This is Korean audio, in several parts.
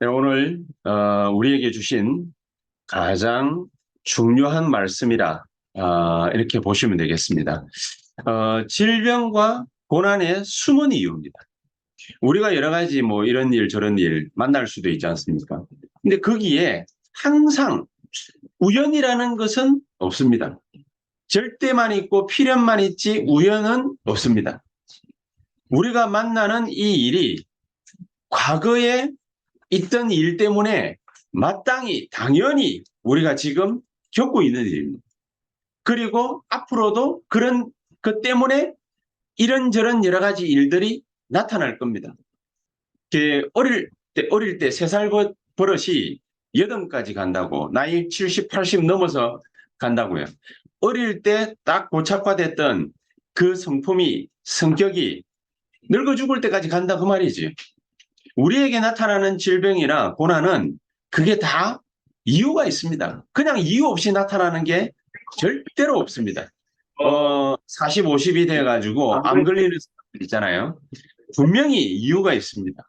네, 오늘 우리에게 주신 가장 중요한 말씀이라 이렇게 보시면 되겠습니다. 질병과 고난의 숨은 이유입니다. 우리가 여러 가지 뭐 이런 일 저런 일 만날 수도 있지 않습니까? 근데 거기에 항상 우연이라는 것은 없습니다. 절대만 있고 필연만 있지 우연은 없습니다. 우리가 만나는 이 일이 과거에 있던 일 때문에 마땅히 당연히 우리가 지금 겪고 있는 일입니다. 그리고 앞으로도 그런 것 때문에 이런저런 여러 가지 일들이 나타날 겁니다. 어릴 때 3살 버릇이 여든까지 간다고, 나이 70, 80 넘어서 간다고요. 어릴 때 딱 고착화됐던 그 성품이, 성격이 늙어 죽을 때까지 간다 그 말이지. 우리에게 나타나는 질병이나 고난은 그게 다 이유가 있습니다. 그냥 이유 없이 나타나는 게 절대로 없습니다. 40, 50이 돼가지고 암 걸리는 사람들 있잖아요. 분명히 이유가 있습니다.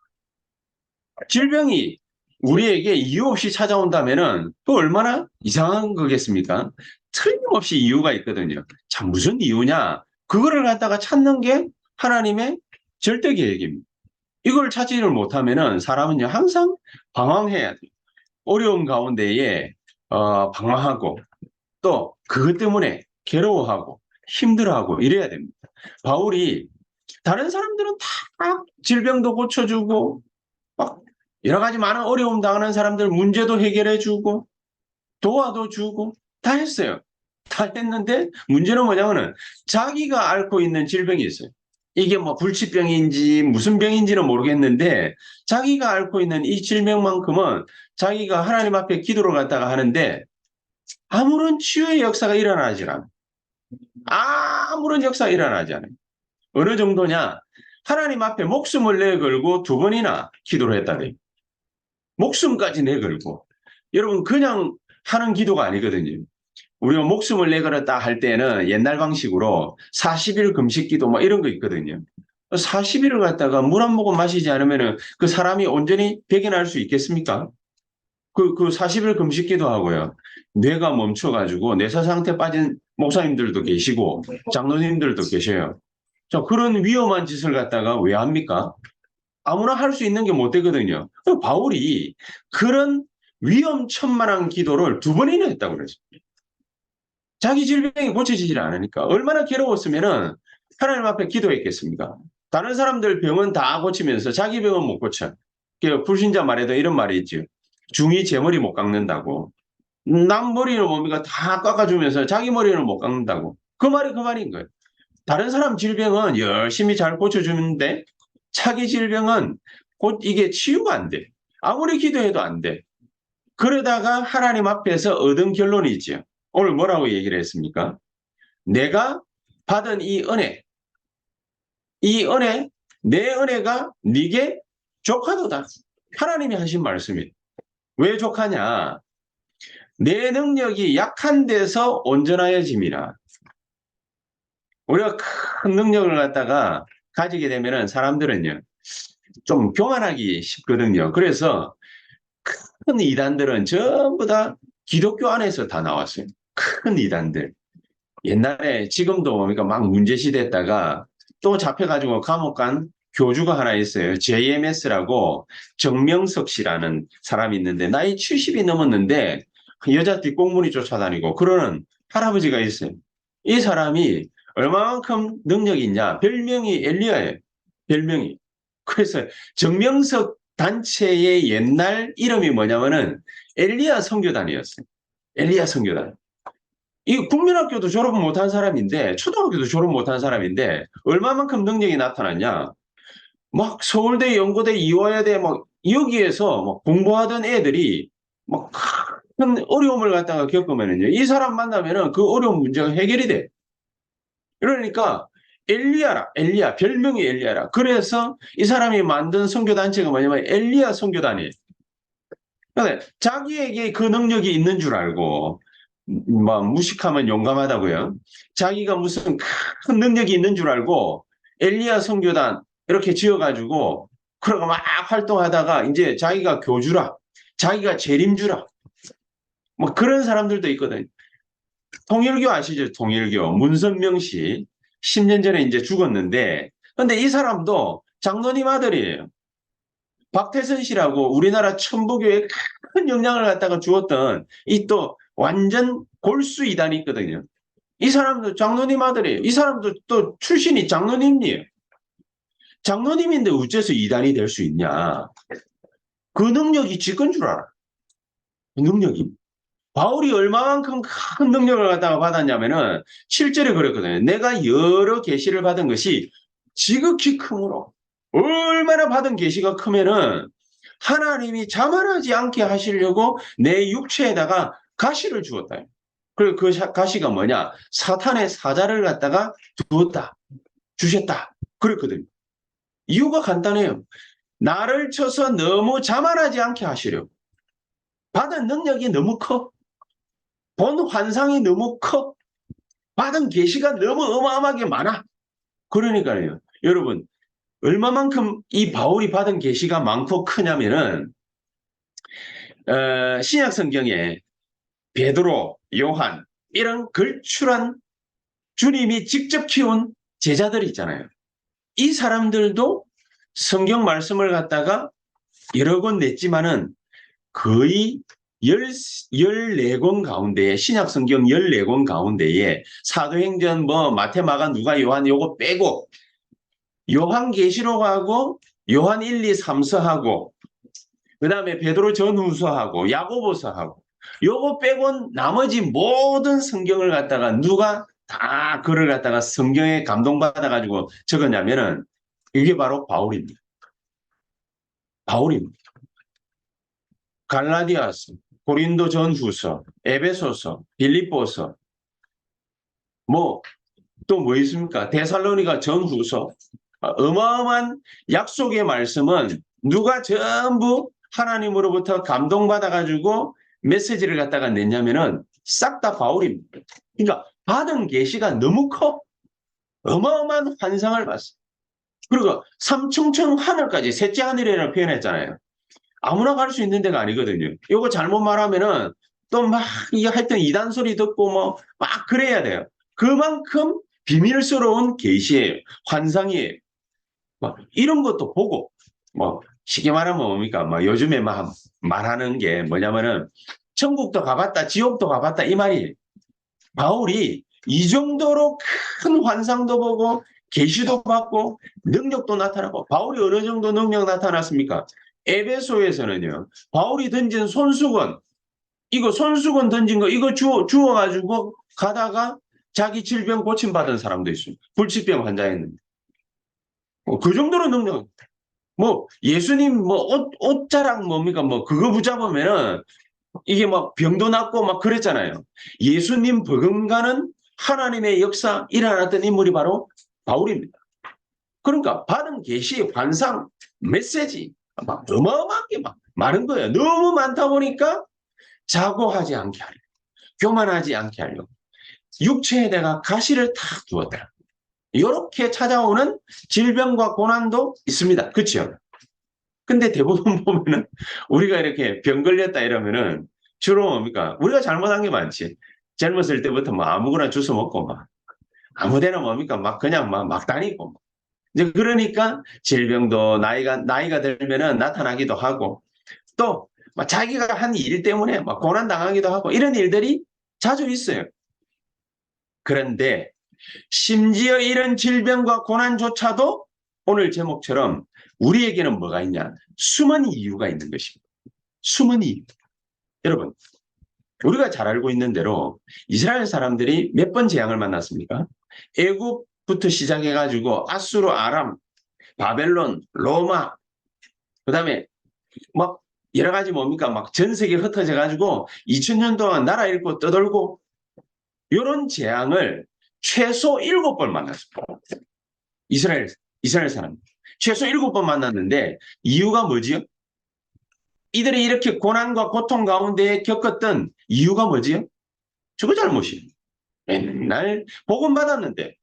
질병이 우리에게 이유 없이 찾아온다면은 또 얼마나 이상한 거겠습니까? 틀림없이 이유가 있거든요. 참 무슨 이유냐? 그거를 갖다가 찾는 게 하나님의 절대 계획입니다. 이걸 찾지를 못하면은 사람은요 항상 방황해야 돼요. 어려움 가운데에 방황하고 또 그것 때문에 괴로워하고 힘들어하고 이래야 됩니다. 바울이 다른 사람들은 다 질병도 고쳐주고 막 여러 가지 많은 어려움 당하는 사람들 문제도 해결해주고 도와도 주고 다 했어요. 다 했는데 문제는 뭐냐면은 자기가 앓고 있는 질병이 있어요. 이게 뭐 불치병인지 무슨 병인지는 모르겠는데 자기가 앓고 있는 이 질병만큼은 자기가 하나님 앞에 기도를 갖다가 하는데 아무런 치유의 역사가 일어나지 않아요. 아무런 역사가 일어나지 않아요. 어느 정도냐? 하나님 앞에 목숨을 내걸고 2번이나 기도를 했다네. 목숨까지 내걸고. 여러분 그냥 하는 기도가 아니거든요. 우리가 목숨을 내걸었다 할 때는 옛날 방식으로 40일 금식 기도 뭐 이런 거 있거든요. 40일을 갖다가 물 한 모금 마시지 않으면 그 사람이 온전히 백연할 수 있겠습니까? 그 40일 금식 기도하고요. 뇌가 멈춰가지고 뇌사 상태 빠진 목사님들도 계시고 장로님들도 계셔요. 자, 그런 위험한 짓을 갖다가 왜 합니까? 아무나 할 수 있는 게 못 되거든요. 바울이 그런 위험천만한 기도를 2번이나 했다고 그랬어요. 자기 질병이 고쳐지질 않으니까 얼마나 괴로웠으면은 하나님 앞에 기도했겠습니까? 다른 사람들 병은 다 고치면서 자기 병은 못 고쳐. 불신자 말에도 이런 말이 있죠. 중이 제 머리 못 깎는다고. 남 머리는 뭡니까? 다 깎아주면서 자기 머리는 못 깎는다고. 그 말이 그 말인 거예요. 다른 사람 질병은 열심히 잘 고쳐주는데 자기 질병은 곧 이게 치유가 안 돼. 아무리 기도해도 안 돼. 그러다가 하나님 앞에서 얻은 결론이 있죠. 오늘 뭐라고 얘기를 했습니까? 내가 받은 이 은혜, 내 은혜가 네게 족하도다. 하나님이 하신 말씀이. 왜 족하냐? 내 능력이 약한 데서 온전하여짐이라. 우리가 큰 능력을 갖다가 가지게 되면은 사람들은요, 좀 교만하기 쉽거든요. 그래서 큰 이단들은 전부 다 기독교 안에서 다 나왔어요. 큰 이단들. 옛날에 지금도 그러니까 막 문제시됐다가 또 잡혀가지고 감옥 간 교주가 하나 있어요. JMS라고 정명석 씨라는 사람이 있는데 나이 70이 넘었는데 여자 뒷공문이 쫓아다니고 그러는 할아버지가 있어요. 이 사람이 얼마만큼 능력이 있냐? 별명이 엘리야예요. 별명이. 그래서 정명석 단체의 옛날 이름이 뭐냐면은 엘리야 선교단이었어요. 엘리야 선교단. 이 국민학교도 졸업 못한 사람인데 초등학교도 졸업 못한 사람인데 얼마만큼 능력이 나타났냐? 막 서울대, 연고대, 이화여대 막 여기에서 막 공부하던 애들이 막 큰 어려움을 갖다가 겪으면은요. 이 사람 만나면은 그 어려운 문제가 해결이 돼. 그러니까 엘리야라, 엘리야, 별명이 엘리야라. 그래서 이 사람이 만든 선교단체가 뭐냐면 엘리야 선교단이에요. 근데 자기에게 그 능력이 있는 줄 알고 뭐 무식하면 용감하다고요. 자기가 무슨 큰 능력이 있는 줄 알고 엘리야 선교단 이렇게 지어가지고 그러고 막 활동하다가 이제 자기가 교주라, 자기가 재림주라, 뭐 그런 사람들도 있거든요. 통일교 아시죠? 통일교. 문선명 씨. 10년 전에 이제 죽었는데, 근데 이 사람도 장로님 아들이에요. 박태선 씨라고 우리나라 천부교에 큰 영향을 갖다가 주었던 이 또 완전 골수 이단이 있거든요. 이 사람도 장로님 아들이에요. 이 사람도 또 출신이 장로님이에요. 장로님인데 어째서 이단이 될 수 있냐? 그 능력이 지건 줄 알아. 그 능력이. 바울이 얼마만큼 큰 능력을 갖다가 받았냐면은 7절에 그랬거든요. 내가 여러 계시를 받은 것이 지극히 크므로 얼마나 받은 계시가 크면은 하나님이 자만하지 않게 하시려고 내 육체에다가 가시를 주었다. 그리고 그 가시가 뭐냐? 사탄의 사자를 갖다가 두었다. 주셨다. 그랬거든요. 이유가 간단해요. 나를 쳐서 너무 자만하지 않게 하시려고. 받은 능력이 너무 커. 본 환상이 너무 커. 받은 계시가 너무 어마어마하게 많아. 그러니까요. 여러분, 얼마만큼 이 바울이 받은 계시가 많고 크냐면은 신약 성경에 베드로, 요한 이런 걸출한 주님이 직접 키운 제자들 있잖아요. 이 사람들도 성경 말씀을 갖다가 여러 권 냈지만은 거의 14권 가운데에 신약 성경 14권 가운데에 사도행전 뭐 마태 마가 누가 요한 요거 빼고 요한계시록하고 요한 1, 2, 3서하고 그다음에 베드로 전후서하고 야고보서하고 요거 빼곤 나머지 모든 성경을 갖다가 누가 다 그를 갖다가 성경에 감동받아 가지고 적었냐면은 이게 바로 바울입니다. 바울입니다. 갈라디아서, 고린도 전후서, 에베소서, 빌립보서, 뭐 또 뭐 있습니까? 데살로니가 전후서. 어마어마한 약속의 말씀은 누가 전부 하나님으로부터 감동받아가지고 메시지를 갖다가 냈냐면은 싹 다 바울입니다. 그러니까 받은 계시가 너무 커. 어마어마한 환상을 봤어. 그리고 삼층천 하늘까지 셋째 하늘이라고 표현했잖아요. 아무나 갈 수 있는 데가 아니거든요. 이거 잘못 말하면은 또 막 하여튼 이단 소리 듣고 뭐 막 그래야 돼요. 그만큼 비밀스러운 계시예요. 환상이에요. 뭐 이런 것도 보고 뭐 쉽게 말하면 뭡니까? 뭐 요즘에 막 말하는 게 뭐냐면은 천국도 가봤다, 지옥도 가봤다 이 말이에요. 바울이 이 정도로 큰 환상도 보고 계시도 받고 능력도 나타나고 바울이 어느 정도 능력 나타났습니까? 에베소에서는요. 바울이 던진 손수건 이거 손수건 던진 거 이거 주워가지고 가다가 자기 질병 고침받은 사람도 있습니다. 불치병 환자였는데. 그 정도로 능력. 뭐 예수님 뭐 옷자락 뭡니까 뭐 그거 붙잡으면은 이게 막 병도 낫고 막 그랬잖아요. 예수님 버금가는 하나님의 역사 일어났던 인물이 바로 바울입니다. 그러니까 받은 계시, 환상, 메시지 막 어마어마하게 막 많은 거예요. 너무 많다 보니까 자고하지 않게 하려고, 교만하지 않게 하려고 육체에 내가 가시를 탁 두었더라. 이렇게 찾아오는 질병과 고난도 있습니다. 그렇죠? 근데 대부분 보면은 우리가 이렇게 병 걸렸다 이러면은 주로 뭡니까? 우리가 잘못한 게 많지. 젊었을 때부터 뭐 아무거나 주워 먹고 막 아무데나 뭡니까? 막 그냥 막 다니고. 이제 그러니까 질병도 나이가 들면은 나타나기도 하고 또 자기가 한 일 때문에 막 고난 당하기도 하고 이런 일들이 자주 있어요. 그런데 심지어 이런 질병과 고난조차도 오늘 제목처럼 우리에게는 뭐가 있냐? 숨은 이유가 있는 것입니다. 숨은 이유. 여러분, 우리가 잘 알고 있는 대로 이스라엘 사람들이 몇 번 재앙을 만났습니까? 애굽부터 시작해가지고 아수르, 아람, 바벨론, 로마, 그 다음에 막 여러 가지 뭡니까? 막 전 세계에 흩어져가지고 2000년 동안 나라 잃고 떠돌고 이런 재앙을 최소 7번 만났습니다. 이스라엘 사람. 최소 7번 만났는데 이유가 뭐지요? 이들이 이렇게 고난과 고통 가운데 겪었던 이유가 뭐지요? 저거 잘못이에요. 맨날 복음 받았는데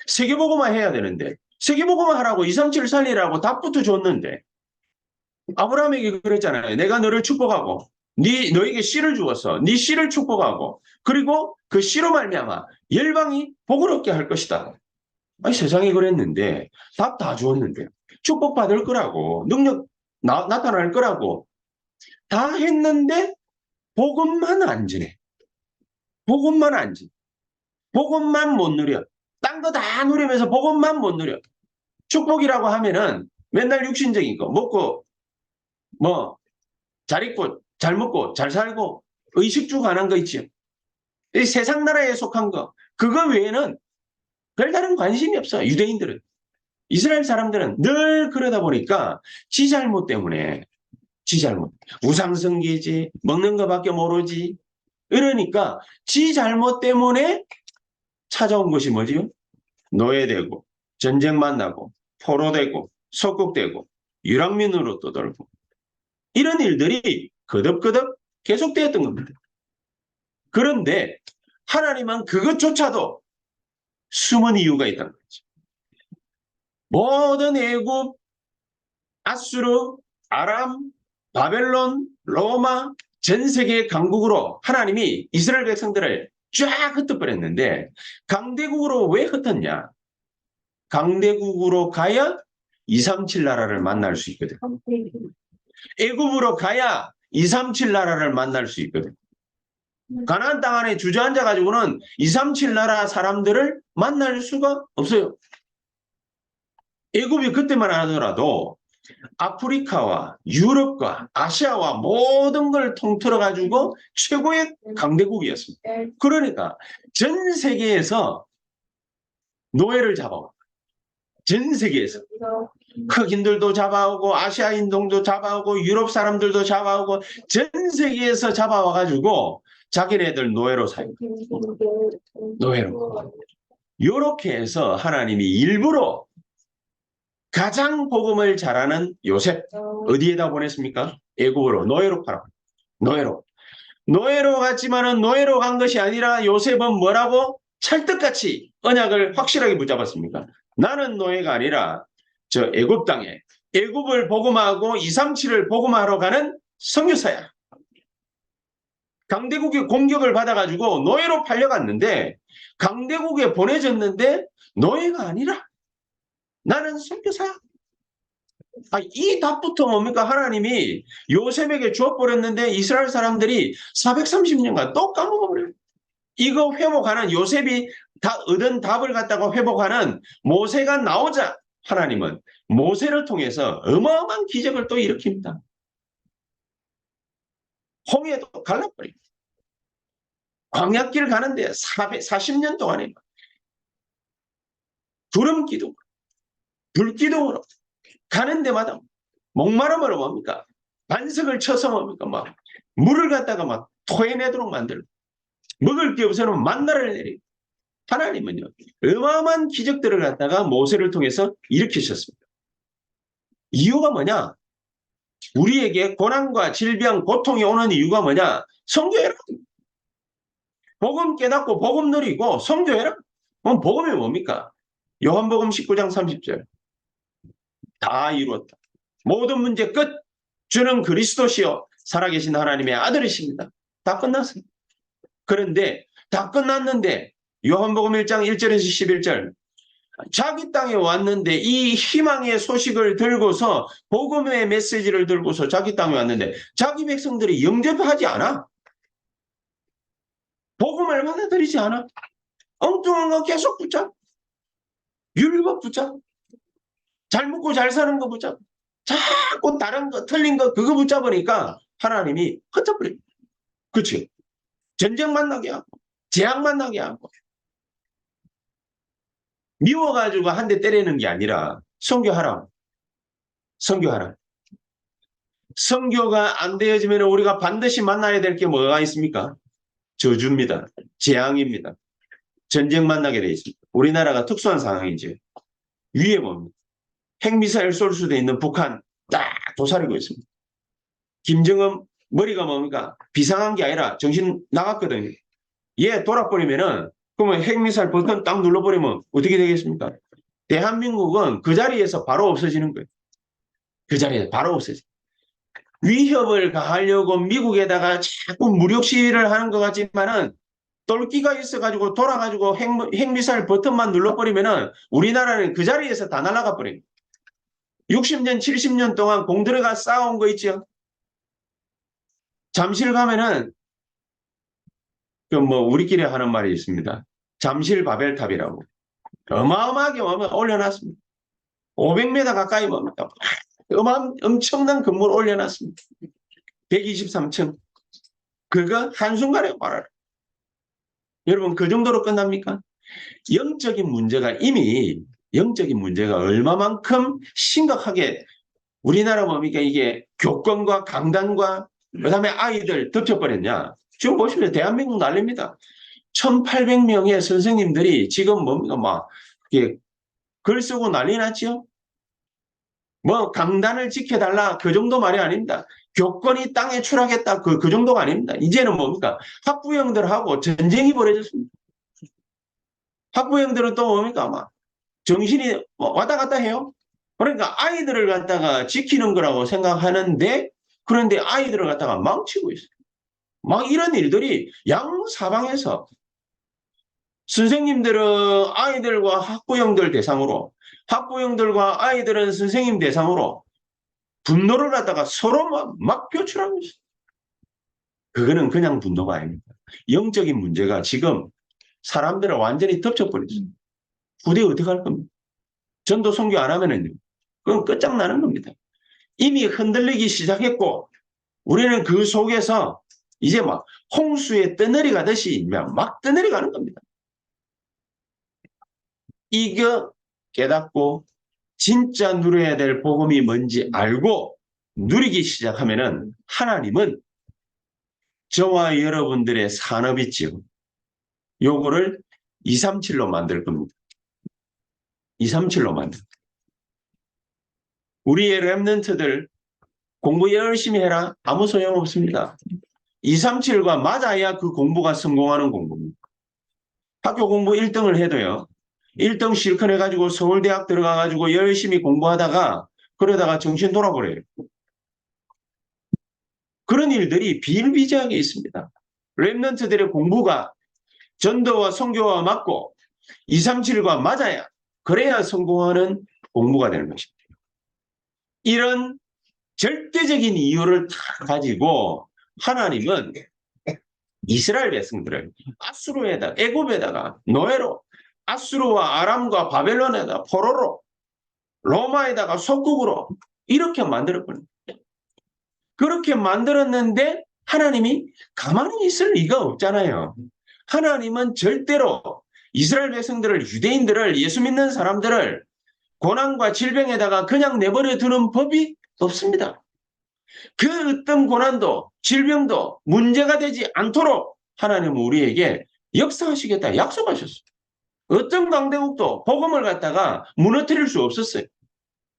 세계복음화 해야 되는데 세계복음화 하라고 237 살리라고 답부터 줬는데 아브라함에게 그랬잖아요. 내가 너를 축복하고 너에게 씨를 주었어. 네 씨를 축복하고 그리고 그 씨로 말미암아 열방이 복을 얻게 할 것이다. 아니 세상에 그랬는데 답 다 주었는데 축복받을 거라고 능력 나타날 거라고 다 했는데 복음만 안 지네. 복음만 안 지. 복음만 못 누려. 딴 거 다 누리면서 복음만 못 누려. 축복이라고 하면은 맨날 육신적인 거 먹고 뭐 잘 입고 잘 먹고 잘 살고 의식주 관한 거 있죠. 이 세상 나라에 속한 거 그거 외에는 별다른 관심이 없어. 유대인들은. 이스라엘 사람들은 늘 그러다 보니까 지 잘못 때문에 지 잘못 우상숭배지 먹는 거밖에 모르지 이러니까 지 잘못 때문에 찾아온 것이 뭐지요? 노예되고 전쟁 만나고 포로되고 속국되고 유랑민으로 떠돌고 이런 일들이 거듭거듭 계속되었던 겁니다. 그런데 하나님은 그것조차도 숨은 이유가 있다는 거죠. 모든 애굽, 아수르, 아람, 바벨론, 로마 전 세계 강국으로 하나님이 이스라엘 백성들을 쫙 흩어버렸는데 강대국으로 왜 흩었냐? 강대국으로 가야 237 나라를 만날 수 있거든. 애굽으로 가야 237 나라를 만날 수 있거든. 가나안 땅 안에 주저앉아 가지고는 237 나라 사람들을 만날 수가 없어요. 애굽이 그때만 하더라도 아프리카와 유럽과 아시아와 모든 걸 통틀어 가지고 최고의 강대국이었습니다. 그러니까 전 세계에서 노예를 잡아와. 전 세계에서. 흑인들도 잡아오고 아시아인들도 잡아오고 유럽 사람들도 잡아오고 전 세계에서 잡아와 가지고 자기네들 노예로 사요. 노예로. 이렇게 해서 하나님이 일부러 가장 복음을 잘하는 요셉 어디에다 보냈습니까? 애굽으로 노예로 팔아. 노예로 갔지만은 노예로 간 것이 아니라 요셉은 뭐라고 찰떡같이 언약을 확실하게 붙잡았습니까? 나는 노예가 아니라 저 애굽 땅에 애굽을 복음하고 237을 복음하러 가는 선교사야. 강대국이 공격을 받아가지고 노예로 팔려갔는데 강대국에 보내졌는데 노예가 아니라 나는 선교사야. 이 답부터 뭡니까? 하나님이 요셉에게 주어버렸는데 이스라엘 사람들이 430년간 또 까먹어버려요. 이거 회복하는 요셉이 얻은 답을 갖다가 회복하는 모세가 나오자 하나님은 모세를 통해서 어마어마한 기적을 또 일으킵니다. 홍해도 갈라버립니다. 광야길 가는데 440년 동안에 구름기둥, 불기둥으로 가는 데마다 목마름으로 뭡니까? 반석을 쳐서 뭡니까? 막 물을 갖다가 막 토해내도록 만들고 먹을 게 없으면 만나를 내리고 하나님은요 어마어마한 기적들을 갖다가 모세를 통해서 일으키셨습니다. 이유가 뭐냐? 우리에게 고난과 질병, 고통이 오는 이유가 뭐냐? 선교해라. 복음 깨닫고 복음 누리고 선교해라. 그럼 복음이 뭡니까? 요한복음 19장 30절. 다 이루었다. 모든 문제 끝. 주는 그리스도시요 살아계신 하나님의 아들이십니다. 다 끝났어요. 그런데 다 끝났는데 요한복음 1장 1절에서 11절 자기 땅에 왔는데 이 희망의 소식을 들고서 복음의 메시지를 들고서 자기 땅에 왔는데 자기 백성들이 영접하지 않아. 복음을 받아들이지 않아. 엉뚱한 거 계속 붙잡. 율법 붙잡. 잘 먹고 잘 사는 거 붙잡. 자꾸 다른 거 틀린 거 그거 붙잡으니까 하나님이 흩어버립니다. 그렇지? 전쟁 만나게 하고 재앙 만나게 하고 미워가지고 한 대 때리는 게 아니라 선교하라. 선교하라. 선교가 안 되어지면 우리가 반드시 만나야 될 게 뭐가 있습니까? 저주입니다. 재앙입니다. 전쟁 만나게 돼 있습니다. 우리나라가 특수한 상황이죠. 위에 뭡니까? 핵미사일 쏠 수도 있는 북한 딱 도사리고 있습니다. 김정은 머리가 뭡니까? 비상한 게 아니라 정신 나갔거든요. 얘 돌아버리면은 그러면 핵미사일 버튼 딱 눌러버리면 어떻게 되겠습니까? 대한민국은 그 자리에서 바로 없어지는 거예요. 그 자리에서 바로 없어져. 위협을 가하려고 미국에다가 자꾸 무력 시위를 하는 것 같지만은 똘끼가 있어가지고 돌아가지고 핵미사일 버튼만 눌러버리면은 우리나라는 그 자리에서 다 날아가 버립니다. 60년, 70년 동안 공들여가 쌓아온 거 있죠. 잠실 가면은 그 뭐 우리끼리 하는 말이 있습니다. 잠실 바벨탑이라고 어마어마하게 올려놨습니다. 500m 가까이 뭡니까? 엄청난 건물 올려놨습니다. 123층. 그거 한순간에 말아라. 여러분 그 정도로 끝납니까? 영적인 문제가 얼마만큼 심각하게 우리나라 뭡니까? 이게 교권과 강단과 그다음에 아이들 덮쳐버렸냐? 지금 보시면 대한민국 난립니다. 1,800명의 선생님들이 지금 뭡니까? 막 이게 글 쓰고 난리 났죠? 뭐 강단을 지켜달라 그 정도 말이 아닙니다. 교권이 땅에 추락했다 그 정도가 아닙니다. 이제는 뭡니까? 학부형들하고 전쟁이 벌어졌습니다. 학부형들은 또 뭡니까? 아마 정신이 왔다 갔다 해요. 그러니까 아이들을 갖다가 지키는 거라고 생각하는데 그런데 아이들을 갖다가 망치고 있어요. 막 이런 일들이 양사방에서 선생님들은 아이들과 학부형들 대상으로 학부형들과 아이들은 선생님 대상으로 분노를 갖다가 서로 막 표출하고 있어요. 그거는 그냥 분노가 아닙니다. 영적인 문제가 지금 사람들을 완전히 덮쳐버렸어요. 후대 어떻게 할 겁니까? 전도 선교 안 하면은요. 그건 끝장나는 겁니다. 이미 흔들리기 시작했고 우리는 그 속에서 이제 막 홍수에 떠내려 가듯이 막 떠내려 가는 겁니다. 이거 깨닫고 진짜 누려야 될 복음이 뭔지 알고 누리기 시작하면은 하나님은 저와 여러분들의 산업 있지요. 요거를 237로 만들 겁니다. 237로 만들. 우리의 랩런트들 공부 열심히 해라. 아무 소용 없습니다. 237과 맞아야 그 공부가 성공하는 공부입니다. 학교 공부 1등을 해도요. 1등 실컷 해가지고 서울대학 들어가가지고 열심히 공부하다가 그러다가 정신 돌아버려요. 그런 일들이 비일비재하게 있습니다. 랩런트들의 공부가 전도와 선교와 맞고 237과 맞아야 그래야 성공하는 공부가 되는 것입니다. 이런 절대적인 이유를 다 가지고 하나님은 이스라엘 백성들을 아수르에다가 애굽에다가 노예로 아수르와 아람과 바벨론에다가 포로로 로마에다가 속국으로 이렇게 만들었거든요. 그렇게 만들었는데 하나님이 가만히 있을 리가 없잖아요. 하나님은 절대로 이스라엘 백성들을 유대인들을 예수 믿는 사람들을 고난과 질병에다가 그냥 내버려 두는 법이 없습니다. 그 어떤 고난도 질병도 문제가 되지 않도록 하나님은 우리에게 역사하시겠다 약속하셨어요. 어떤 강대국도 복음을 갖다가 무너뜨릴 수 없었어요.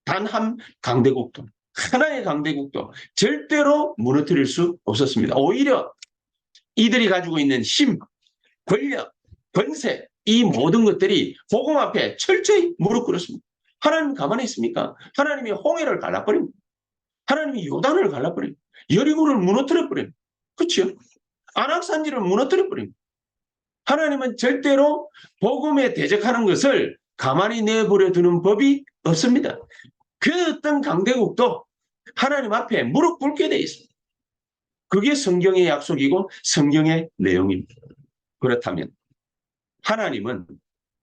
단 한 강대국도 하나의 강대국도 절대로 무너뜨릴 수 없었습니다. 오히려 이들이 가지고 있는 힘, 권력, 권세 이 모든 것들이 복음 앞에 철저히 무릎 꿇었습니다. 하나님 가만히 있습니까? 하나님이 홍해를 갈라버립니다. 하나님이 요단을 갈라버립니다. 여리고를 무너뜨려버립니다. 그렇죠? 안악산지를 무너뜨려버립니다. 하나님은 절대로 복음에 대적하는 것을 가만히 내버려 두는 법이 없습니다. 그 어떤 강대국도 하나님 앞에 무릎 꿇게 되어 있습니다. 그게 성경의 약속이고 성경의 내용입니다. 그렇다면 하나님은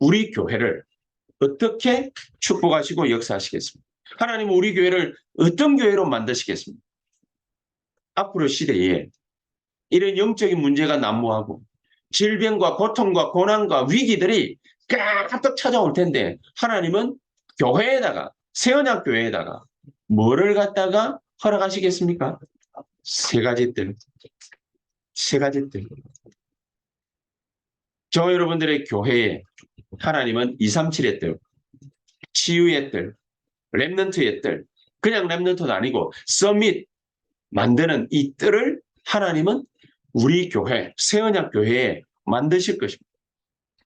우리 교회를 어떻게 축복하시고 역사하시겠습니까? 하나님은 우리 교회를 어떤 교회로 만드시겠습니까? 앞으로 시대에 이런 영적인 문제가 난무하고 질병과 고통과 고난과 위기들이 가득 찾아올 텐데 하나님은 교회에다가 새언약 교회에다가 뭐를 갖다가 허락하시겠습니까? 세 가지 뜰. 세 가지 뜰. 저 여러분들의 교회에 하나님은 237의 뜰, 치유의 뜰, 랩넌트의 뜰, 그냥 랩넌트도 아니고 서밋 만드는 이 뜰을 하나님은 우리 교회, 새언약 교회에 만드실 것입니다.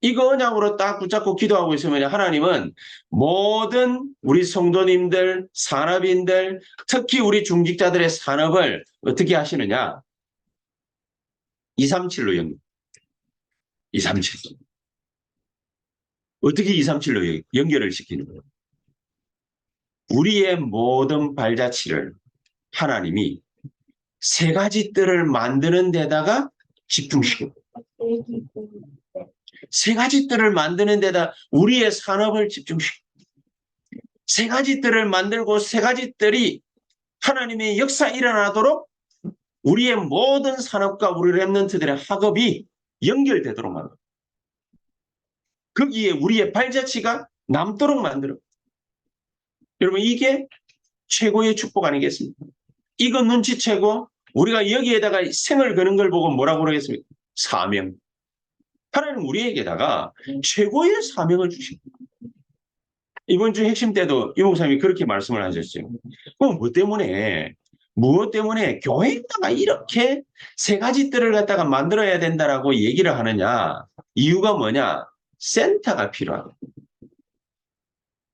이거 언약으로 딱 붙잡고 기도하고 있으면 하나님은 모든 우리 성도님들, 산업인들, 특히 우리 중직자들의 산업을 어떻게 하시느냐? 237로 237. 어떻게 237로 연결을 시키는 거예요? 우리의 모든 발자취를 하나님이 세 가지 뜰을 만드는 데다가 집중시키고 세 가지 뜰을 만드는 데다 우리의 산업을 집중시키고 세 가지 뜰을 만들고 세 가지 뜰이 하나님의 역사 일어나도록 우리의 모든 산업과 우리 랩런트들의 학업이 연결되도록 만들어. 거기에 우리의 발자취가 남도록 만들어. 여러분 이게 최고의 축복 아니겠습니까? 이거 눈치채고 우리가 여기에다가 생을 거는 걸 보고 뭐라고 그러겠습니까? 사명. 하나님 우리에게다가 최고의 사명을 주십니다. 이번 주 핵심 때도 이 목사님이 그렇게 말씀을 하셨어요. 그럼 무엇 때문에 교회에다가 이렇게 세 가지 뜰을 갖다가 만들어야 된다라고 얘기를 하느냐? 이유가 뭐냐? 센터가 필요하다.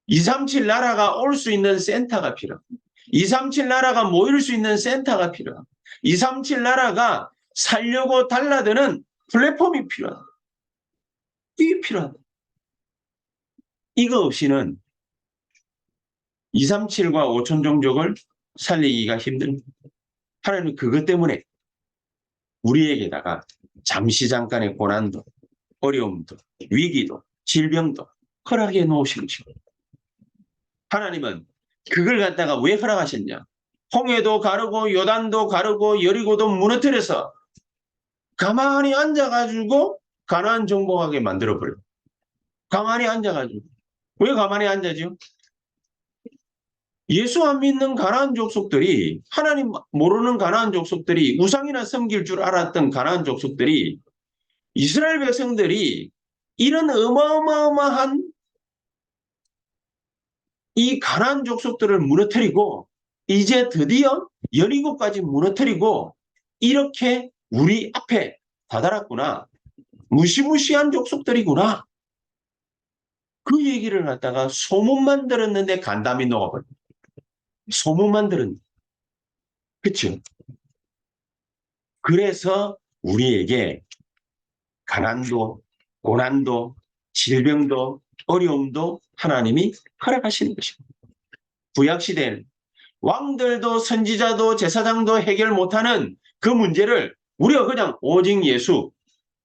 237 나라가 올 수 있는 센터가 필요하다. 237 나라가 모일 수 있는 센터가 필요하다. 237 나라가 살려고 달라드는 플랫폼이 필요하다. 이게 필요하다. 이거 없이는 237과 5천 종족을 살리기가 힘듭니다. 하나님은 그것 때문에 우리에게다가 잠시 잠깐의 고난도, 어려움도, 위기도, 질병도 허락해 놓으신 것입니다. 하나님은 그걸 갖다가 왜 허락하셨냐? 홍해도 가르고 요단도 가르고 여리고도 무너뜨려서 가만히 앉아가지고 가나안 정복하게 만들어버려. 가만히 앉아가지고. 왜 가만히 앉아죠? 예수 안 믿는 가나안 족속들이, 하나님 모르는 가나안 족속들이, 우상이나 섬길 줄 알았던 가나안 족속들이, 이스라엘 백성들이 이런 어마어마한 이 가나안 족속들을 무너뜨리고 이제 드디어 여리고까지 무너뜨리고 이렇게 우리 앞에 다다랐구나. 무시무시한 족속들이구나. 그 얘기를 갖다가 소문만 들었는데 간담이 녹아버려. 소문만 들은. 그렇죠? 그래서 우리에게 가난도, 고난도, 질병도, 어려움도 하나님이 허락하시는 것입니다. 구약시대는 왕들도 선지자도 제사장도 해결 못하는 그 문제를 우리가 그냥 오직 예수.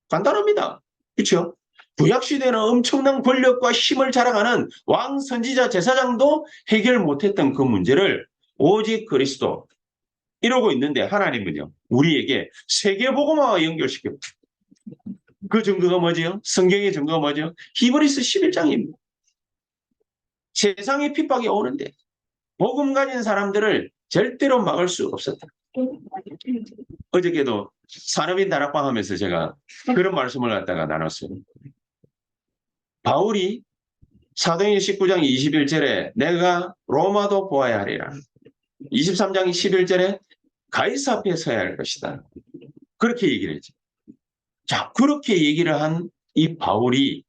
간단합니다. 그렇죠? 구약시대는 엄청난 권력과 힘을 자랑하는 왕, 선지자, 제사장도 해결 못했던 그 문제를 오직 그리스도. 이러고 있는데 하나님은요. 우리에게 세계복음화와 연결시켜. 그 증거가 뭐지요? 성경의 증거가 뭐죠? 히브리서 11장입니다. 세상의 핍박이 오는데 복음 가진 사람들을 절대로 막을 수 없었다. 어저께도 산업인 다락방 하면서 제가 그런 말씀을 갖다가 나눴어요. 바울이 사도행전 19장 21절에 내가 로마도 보아야 하리라. 23장 11절에 가이사 앞에 서야 할 것이다. 그렇게 얘기를 했죠. 자, 그렇게 얘기를 한 이 바울이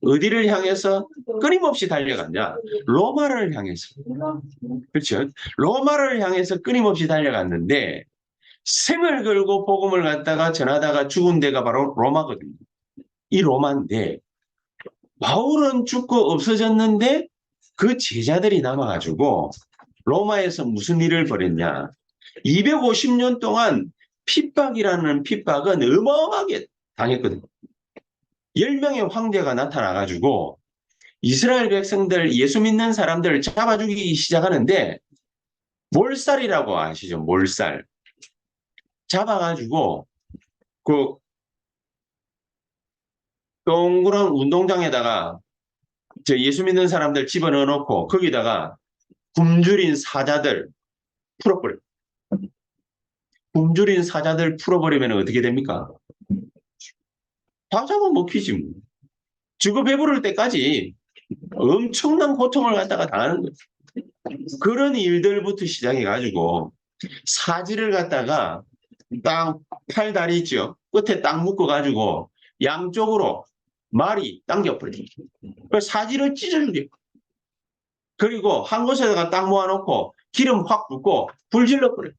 어디를 향해서 끊임없이 달려갔냐? 로마를 향해서. 그렇죠? 로마를 향해서 끊임없이 달려갔는데 생을 걸고 복음을 갖다가 전하다가 죽은 데가 바로 로마거든요. 이 로마인데 바울은 죽고 없어졌는데 그 제자들이 남아가지고 로마에서 무슨 일을 벌였냐? 250년 동안 핍박이라는 핍박은 어마어마하게 당했거든요. 10명의 황제가 나타나가지고 이스라엘 백성들, 예수 믿는 사람들을 잡아 죽이기 시작하는데 몰살이라고 아시죠? 몰살. 잡아가지고 그 동그란 운동장에다가 예수 믿는 사람들 집어넣어 놓고 거기다가 굶주린 사자들 풀어버려. 굶주린 사자들 풀어버리면 어떻게 됩니까? 다 잡아먹히지 뭐. 죽어 배부를 때까지 엄청난 고통을 갖다가 당하는 거예요. 그런 일들부터 시작해가지고 사지를 갖다가 딱 팔다리 있죠. 끝에 딱 묶어가지고 양쪽으로 말이 당겨버려. 사지를 찢어주게. 그리고 한 곳에다가 딱 모아놓고 기름 확 붓고 불 질러버려.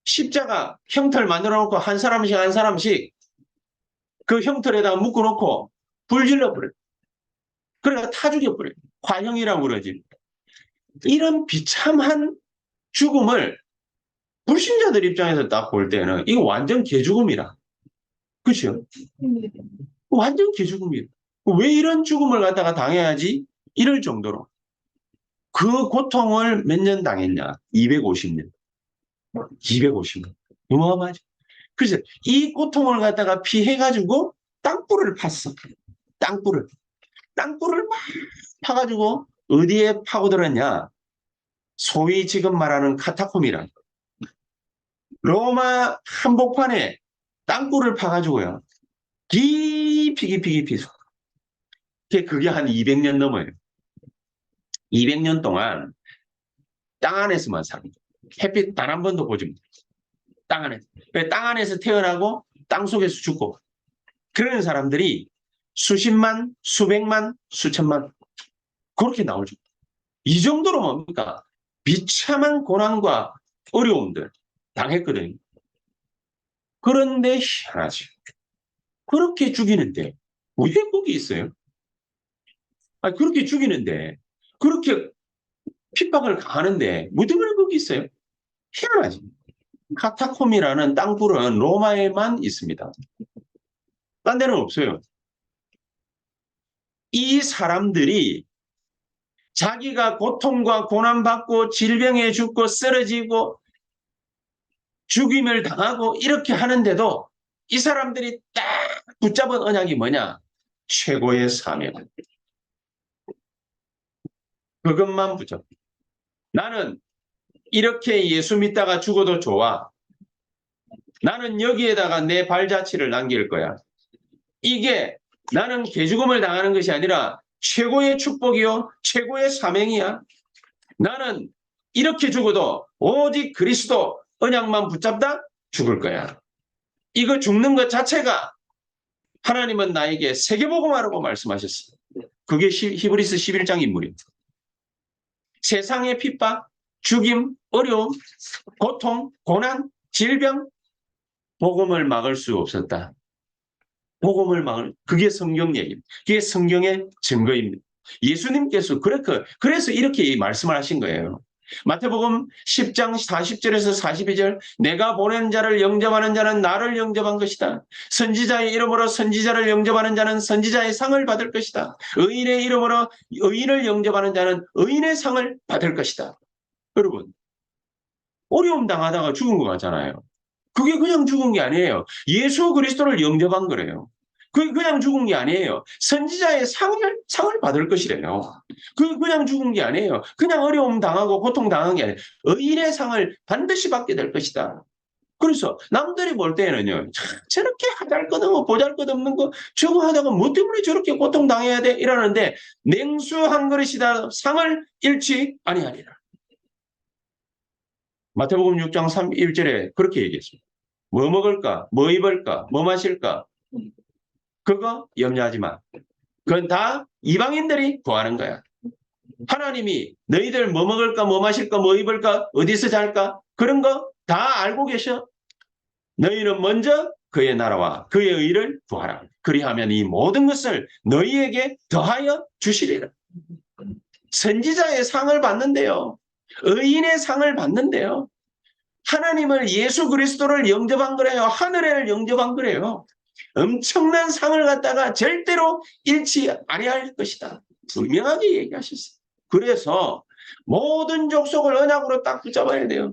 십자가 형틀 만들어 놓고 한 사람씩 한 사람씩 그 형틀에다가 묶어놓고 불 질러버려. 그러니까 타 죽여버려. 화형이라고 그러지. 이런 비참한 죽음을 불신자들 입장에서 딱 볼 때는 이거 완전 개죽음이라. 그렇죠? 완전 개죽음이에요. 왜 이런 죽음을 갖다가 당해야지? 이럴 정도로. 그 고통을 몇 년 당했냐? 250년. 250년. 어마어마하죠. 그래서 이 고통을 갖다가 피해가지고 땅굴을 팠어. 땅굴을. 땅굴을 막 파가지고 어디에 파고들었냐? 소위 지금 말하는 카타콤이란. 로마 한복판에 땅굴을 파가지고요. 깊이. 그게 한 200년 넘어요. 200년 동안 땅 안에서만 삽니다. 햇빛 단 한 번도 보지 못해요. 땅 안에서. 땅 안에서 태어나고 땅 속에서 죽고. 그런 사람들이 수십만, 수백만, 수천만 그렇게 나오죠. 이 정도로 뭡니까? 비참한 고난과 어려움들 당했거든요. 그런데 희한하죠. 그렇게 죽이는데 왜 거기 있어요? 아니, 그렇게 죽이는데 그렇게 핍박을 가하는데 왜 거기 있어요? 희한하지. 카타콤이라는 땅굴은 로마에만 있습니다. 딴 데는 없어요. 이 사람들이 자기가 고통과 고난받고 질병에 죽고 쓰러지고 죽임을 당하고 이렇게 하는데도 이 사람들이 딱 붙잡은 언약이 뭐냐? 최고의 사명. 그것만 붙잡. 나는 이렇게 예수 믿다가 죽어도 좋아. 나는 여기에다가 내 발자취를 남길 거야. 이게 나는 개죽음을 당하는 것이 아니라 최고의 축복이요, 최고의 사명이야. 나는 이렇게 죽어도 오직 그리스도 언약만 붙잡다 죽을 거야. 이거 죽는 것 자체가 하나님은 나에게 세계복음하라고 말씀하셨어요. 그게 히브리서 11장 인물이에요. 세상의 핍박, 죽임, 어려움, 고통, 고난, 질병, 복음을 막을 수 없었다. 복음을 막을, 그게 성경 얘기입니다. 그게 성경의 증거입니다. 예수님께서 그래서 이렇게 말씀을 하신 거예요. 마태복음 10장 40절에서 42절 내가 보낸 자를 영접하는 자는 나를 영접한 것이다. 선지자의 이름으로 선지자를 영접하는 자는 선지자의 상을 받을 것이다. 의인의 이름으로 의인을 영접하는 자는 의인의 상을 받을 것이다. 여러분, 어려움 당하다가 죽은 것 같잖아요. 그게 그냥 죽은 게 아니에요. 예수 그리스도를 영접한 거래요. 그게 그냥 죽은 게 아니에요. 선지자의 상을 받을 것이래요. 그게 그냥 죽은 게 아니에요. 그냥 어려움 당하고 고통 당한 게 아니에요. 의인의 상을 반드시 받게 될 것이다. 그래서 남들이 볼 때는요, 저렇게 하잘것없고 보잘것없는 거 저거 하다가 뭐 때문에 저렇게 고통 당해야 돼? 이러는데 냉수한 그릇이다 상을 잃지 아니하리라. 마태복음 6장 1절에 그렇게 얘기했습니다. 뭐 먹을까? 뭐 입을까? 뭐 마실까? 그거 염려하지 마. 그건 다 이방인들이 구하는 거야. 하나님이 너희들 뭐 먹을까? 뭐 마실까? 뭐 입을까? 어디서 잘까? 그런 거 다 알고 계셔. 너희는 먼저 그의 나라와 그의 의를 구하라. 그리하면 이 모든 것을 너희에게 더하여 주시리라. 선지자의 상을 받는데요. 의인의 상을 받는데요. 하나님을 예수 그리스도를 영접한 거래요. 하늘을 영접한 거래요. 엄청난 상을 갖다가 절대로 잃지 아니할 것이다. 분명하게 얘기하셨어요. 그래서 모든 족속을 언약으로 딱 붙잡아야 돼요.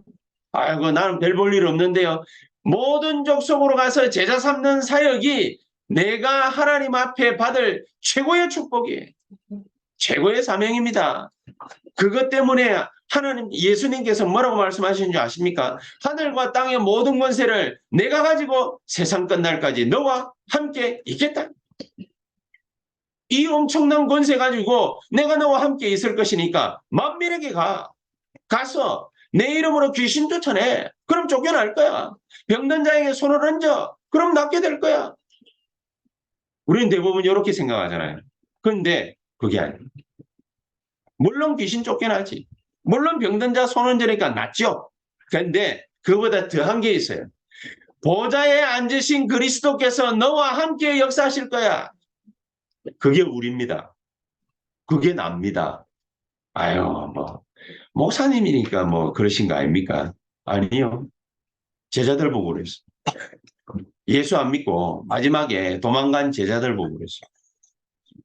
아이고 나는 별 볼 일 없는데요. 모든 족속으로 가서 제자 삼는 사역이 내가 하나님 앞에 받을 최고의 축복이에요. 최고의 사명입니다. 그것 때문에 하나님 예수님께서 뭐라고 말씀하시는 줄 아십니까? 하늘과 땅의 모든 권세를 내가 가지고 세상 끝날까지 너와 함께 있겠다. 이 엄청난 권세 가지고 내가 너와 함께 있을 것이니까 만민에게 가서 내 이름으로 귀신 쫓아내. 그럼 쫓겨날 거야. 병든 자에게 손을 얹어. 그럼 낫게 될 거야. 우리는 대부분 이렇게 생각하잖아요. 그런데 그게 아니에요. 물론 귀신 쫓겨나지. 물론 병든 자 손 흔드니까 낫죠. 그런데 그보다 더한 게 있어요. 보좌에 앉으신 그리스도께서 너와 함께 역사하실 거야. 그게 우리입니다. 그게 납니다. 아유, 뭐, 목사님이니까 뭐 그러신 거 아닙니까? 아니요. 제자들 보고 그랬어. 예수 안 믿고 마지막에 도망간 제자들 보고 그랬어.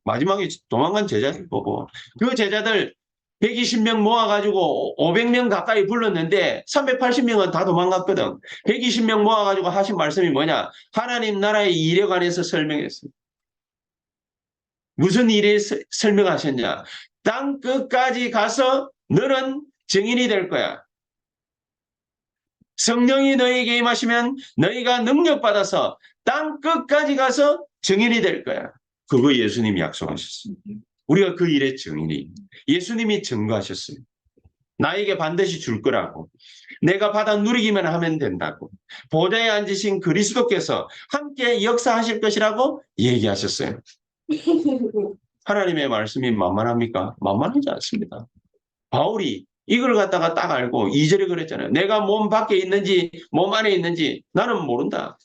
마지막에 도망간 제자들 보고 그 제자들 120명 모아가지고 500명 가까이 불렀는데 380명은 다 도망갔거든. 120명 모아가지고 하신 말씀이 뭐냐? 하나님 나라의 일에 관해서 설명했어요. 무슨 일에 설명하셨냐? 땅 끝까지 가서 너는 증인이 될 거야. 성령이 너희에게 임하시면 너희가 능력받아서 땅 끝까지 가서 증인이 될 거야. 그거 예수님이 약속하셨어요. 우리가 그 일의 증인이 예수님이 증거하셨어요. 나에게 반드시 줄 거라고. 내가 받아 누리기만 하면 된다고. 보좌에 앉으신 그리스도께서 함께 역사하실 것이라고 얘기하셨어요. 하나님의 말씀이 만만합니까? 만만하지 않습니다. 바울이 이걸 갖다가 딱 알고 2절에 그랬잖아요. 내가 몸 밖에 있는지 몸 안에 있는지 나는 모른다.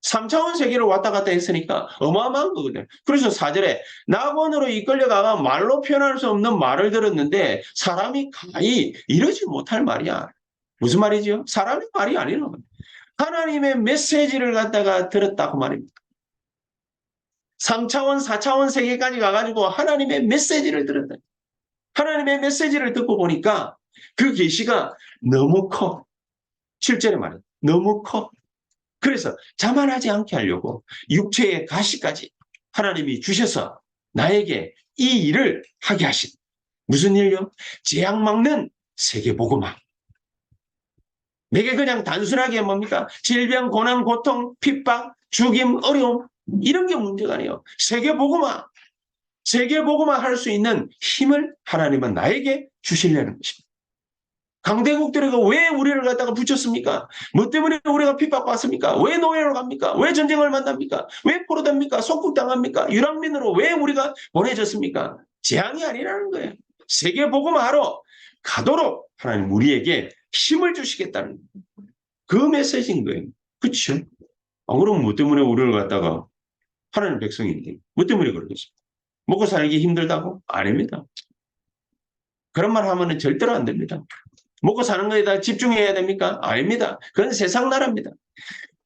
3차원 세계를 왔다 갔다 했으니까 어마어마한 거거든요. 그래서 4절에 낙원으로 이끌려가가 말로 표현할 수 없는 말을 들었는데 사람이 가히 이러지 못할 말이야. 무슨 말이죠? 사람의 말이 아니라 하나님의 메시지를 갖다가 들었다고 말입니다. 3차원, 4차원 세계까지 가가지고 하나님의 메시지를 들었다. 하나님의 메시지를 듣고 보니까 그 계시가 너무 커. 7절에 말이야. 너무 커. 그래서 자만하지 않게 하려고 육체의 가시까지 하나님이 주셔서 나에게 이 일을 하게 하신. 무슨 일요? 재앙 막는 세계복음화. 내게 그냥 단순하게 뭡니까? 질병, 고난, 고통, 핍박, 죽임, 어려움 이런 게 문제가 아니에요. 세계복음화. 세계복음화 할 수 있는 힘을 하나님은 나에게 주시려는 것입니다. 강대국들에게 왜 우리를 갖다가 붙였습니까? 뭐 때문에 우리가 핍박받습니까? 왜 노예로 갑니까? 왜 전쟁을 만납니까? 왜 포로됩니까? 속국당합니까? 유랑민으로 왜 우리가 보내졌습니까? 재앙이 아니라는 거예요. 세계복음화하러 가도록 하나님 우리에게 힘을 주시겠다는 그 메시지인 거예요. 그렇죠? 그럼 뭐 때문에 우리를 갖다가 하나님 백성인데 뭐 때문에 그러겠습니까? 먹고 살기 힘들다고? 아닙니다. 그런 말 하면 절대로 안 됩니다. 먹고 사는 거에다 집중해야 됩니까? 아닙니다. 그건 세상 나라입니다.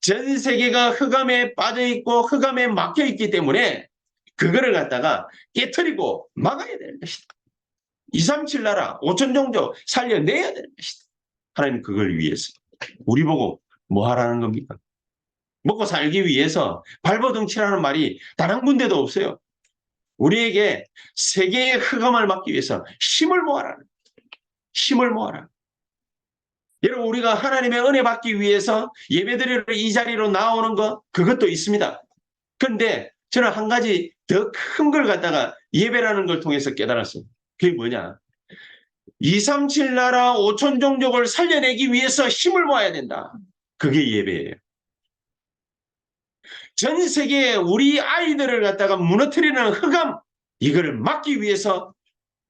전 세계가 흑암에 빠져있고 흑암에 막혀있기 때문에 그거를 갖다가 깨트리고 막아야 되는 것이다. 237 나라 5천 종족 살려내야 되는 것이다. 하나님 그걸 위해서 우리 보고 뭐 하라는 겁니까? 먹고 살기 위해서 발버둥 치라는 말이 단 한 군데도 없어요. 우리에게 세계의 흑암을 막기 위해서 힘을 모아라. 힘을 모아라. 여러분 우리가 하나님의 은혜 받기 위해서 예배드리러 이 자리로 나오는 것 그것도 있습니다. 그런데 저는 한 가지 더 큰 걸 갖다가 예배라는 걸 통해서 깨달았어요. 그게 뭐냐? 237 나라 5천 종족을 살려내기 위해서 힘을 모아야 된다. 그게 예배예요. 전 세계에 우리 아이들을 갖다가 무너뜨리는 흑암 이거를 막기 위해서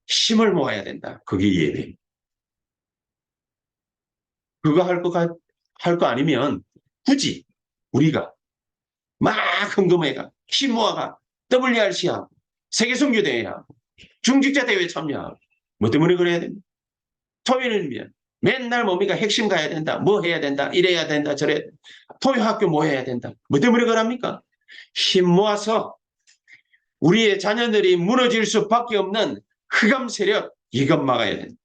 힘을 모아야 된다. 그게 예배. 그거 할 거 아니면 굳이 우리가 막 헌금해가 힘 모아가 WRC 하고 세계선교대회 하고 중직자 대회 참여하고 뭐 때문에 그래야 됩니까? 토요일이면 맨날 뭡니까 핵심 가야 된다. 뭐 해야 된다. 이래야 된다. 저래야 된다. 토요학교 뭐 해야 된다. 뭐 때문에 그럽니까? 힘 모아서 우리의 자녀들이 무너질 수밖에 없는 흑암 세력 이것 막아야 된다.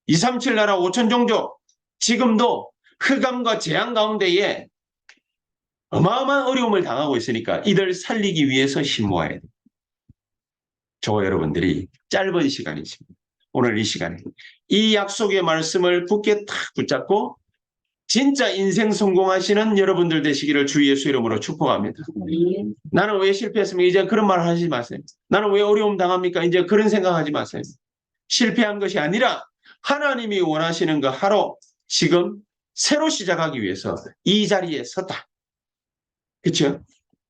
237 나라 5천 종족 지금도 흑암과 재앙 가운데에 어마어마한 어려움을 당하고 있으니까 이들 살리기 위해서 힘 모아야 돼요. 저와 여러분들이 짧은 시간이십니다. 오늘 이 시간에 이 약속의 말씀을 굳게 탁 붙잡고 진짜 인생 성공하시는 여러분들 되시기를 주 예수 이름으로 축복합니다. 나는 왜 실패했습니까? 이제 그런 말 하지 마세요. 나는 왜 어려움 당합니까? 이제 그런 생각하지 마세요. 실패한 것이 아니라 하나님이 원하시는 거 하러 지금 새로 시작하기 위해서 이 자리에 섰다. 그렇죠?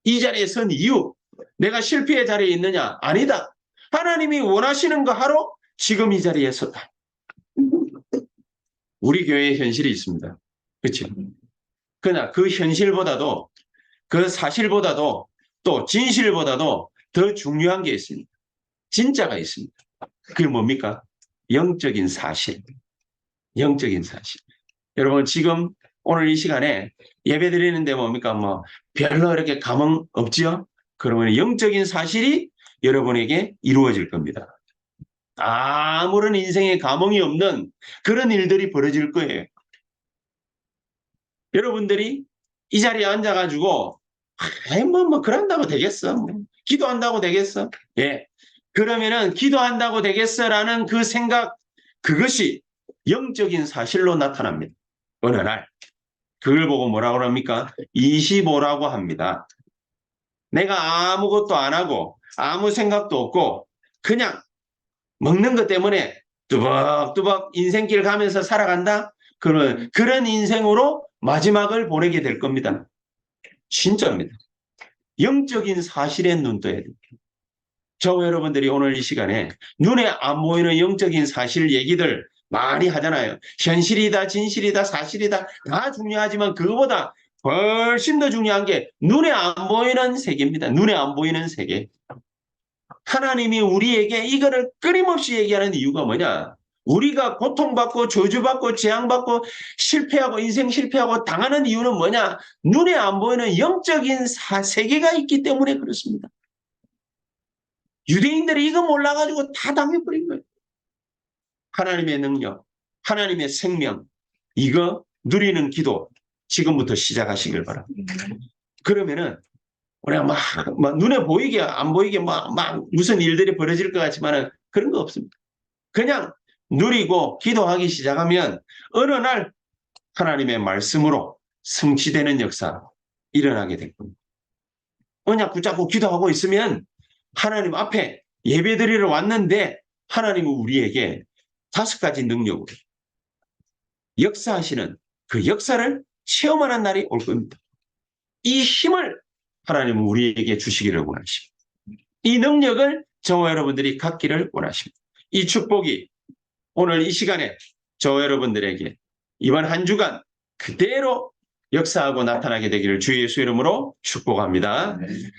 이 자리에 선 이유 내가 실패의 자리에 있느냐? 아니다. 하나님이 원하시는 거 하러 지금 이 자리에 섰다. 우리 교회에 현실이 있습니다. 그렇죠? 그러나 그 현실보다도 그 사실보다도 또 진실보다도 더 중요한 게 있습니다. 진짜가 있습니다. 그게 뭡니까? 영적인 사실. 영적인 사실. 여러분 지금 오늘 이 시간에 예배 드리는데 뭡니까? 뭐 별로 이렇게 감흥 없지요? 그러면 영적인 사실이 여러분에게 이루어질 겁니다. 아무런 인생에 감흥이 없는 그런 일들이 벌어질 거예요. 여러분들이 이 자리에 앉아가지고 그런다고 되겠어. 기도한다고 되겠어. 예. 그러면은 기도한다고 되겠어라는 그 생각, 그것이 영적인 사실로 나타납니다. 어느 날. 그걸 보고 뭐라고 합니까? 25라고 합니다. 내가 아무것도 안 하고 아무 생각도 없고 그냥 먹는 것 때문에 뚜벅뚜벅 인생길 가면서 살아간다? 그런 인생으로 마지막을 보내게 될 겁니다. 진짜입니다. 영적인 사실에 눈 떠야 됩니다. 저와 여러분들이 오늘 이 시간에 눈에 안 보이는 영적인 사실 얘기들 많이 하잖아요. 현실이다, 진실이다, 사실이다 다 중요하지만 그거보다 훨씬 더 중요한 게 눈에 안 보이는 세계입니다. 눈에 안 보이는 세계. 하나님이 우리에게 이거를 끊임없이 얘기하는 이유가 뭐냐? 우리가 고통받고 저주받고 재앙받고 실패하고 인생 실패하고 당하는 이유는 뭐냐? 눈에 안 보이는 영적인 세계가 있기 때문에 그렇습니다. 유대인들이 이거 몰라가지고 다 당해버린 거예요. 하나님의 능력, 하나님의 생명, 이거 누리는 기도 지금부터 시작하시길 바랍니다. 그러면은 우리가 막 눈에 보이게 안 보이게 막 무슨 일들이 벌어질 것 같지만은 그런 거 없습니다. 그냥 누리고 기도하기 시작하면 어느 날 하나님의 말씀으로 성취되는 역사 일어나게 될 겁니다. 그냥 붙잡고 기도하고 있으면 하나님 앞에 예배드리러 왔는데 하나님은 우리에게 5가지 능력으로 역사하시는 그 역사를 체험하는 날이 올 겁니다. 이 힘을 하나님은 우리에게 주시기를 원하십니다. 이 능력을 저와 여러분들이 갖기를 원하십니다. 이 축복이 오늘 이 시간에 저와 여러분들에게 이번 한 주간 그대로 역사하고 나타나게 되기를 주 예수 이름으로 축복합니다.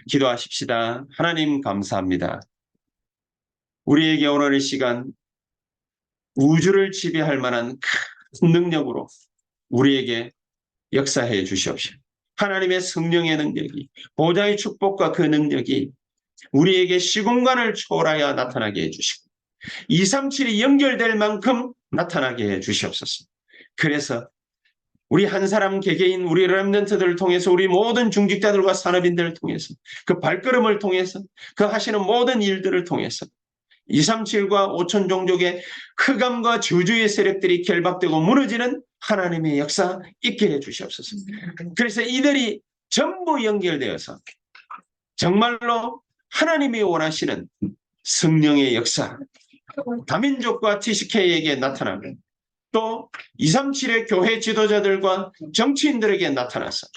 기도하십시다. 하나님 감사합니다. 우리에게 오늘 이 시간 우주를 지배할 만한 큰 능력으로 우리에게 역사해 주시옵시고 하나님의 성령의 능력이 보좌의 축복과 그 능력이 우리에게 시공간을 초월하여 나타나게 해주시고 237이 연결될 만큼 나타나게 해주시옵소서. 그래서 우리 한 사람 개개인 우리 렘넌트들을 통해서 우리 모든 중직자들과 산업인들을 통해서 그 발걸음을 통해서 그 하시는 모든 일들을 통해서 237과 5천 종족의 흑암과 저주의 세력들이 결박되고 무너지는 하나님의 역사 있게 해주시옵소서. 그래서 이들이 전부 연결되어서 정말로 하나님이 원하시는 성령의 역사 다민족과 TCK에게 나타나면 또 237의 교회 지도자들과 정치인들에게 나타나서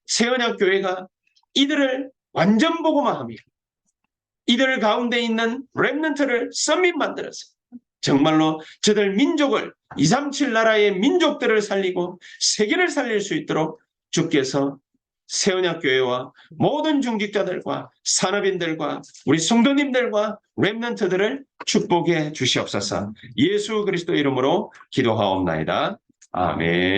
새언약 교회가 이들을 완전 복음화하며 이들 가운데 있는 렘넌트를 썸밋 만들어서 정말로 저들 민족을 237 나라의 민족들을 살리고 세계를 살릴 수 있도록 주께서 새언약 교회와 모든 중직자들과 산업인들과 우리 성도님들과 렘넌트들을 축복해 주시옵소서. 예수 그리스도 이름으로 기도하옵나이다. 아멘.